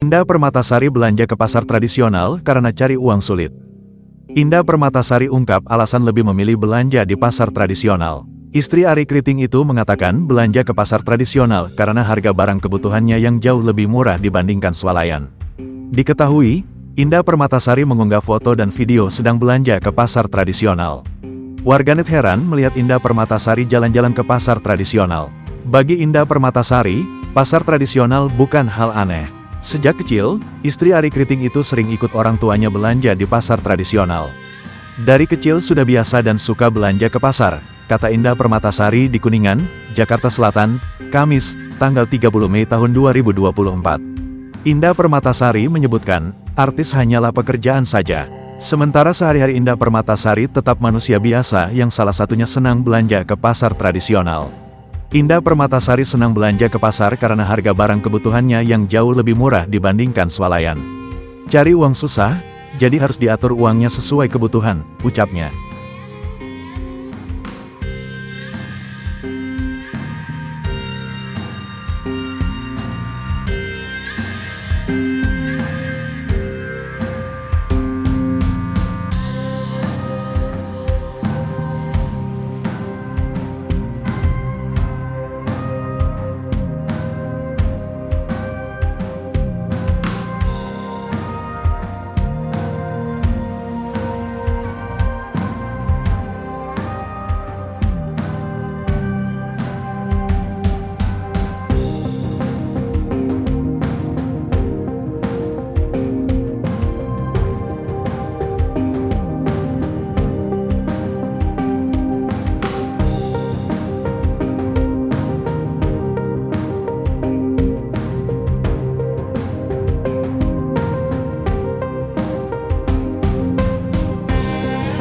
Indah Permatasari belanja ke pasar tradisional karena cari uang sulit. Indah Permatasari ungkap alasan lebih memilih belanja di pasar tradisional. Istri Ari Kriting itu mengatakan belanja ke pasar tradisional karena harga barang kebutuhannya yang jauh lebih murah dibandingkan swalayan. Diketahui, Indah Permatasari mengunggah foto dan video sedang belanja ke pasar tradisional. Warganet heran melihat Indah Permatasari jalan-jalan ke pasar tradisional. Bagi Indah Permatasari, pasar tradisional bukan hal aneh. Sejak kecil, istri Ari Kriting itu sering ikut orang tuanya belanja di pasar tradisional. Dari kecil sudah biasa dan suka belanja ke pasar, kata Indah Permatasari di Kuningan, Jakarta Selatan, Kamis, tanggal 30 Mei tahun 2024. Indah Permatasari menyebutkan, artis hanyalah pekerjaan saja. Sementara sehari-hari Indah Permatasari tetap manusia biasa yang salah satunya senang belanja ke pasar tradisional. Indah Permatasari senang belanja ke pasar karena harga barang kebutuhannya yang jauh lebih murah dibandingkan swalayan. Cari uang susah, jadi harus diatur uangnya sesuai kebutuhan, ucapnya.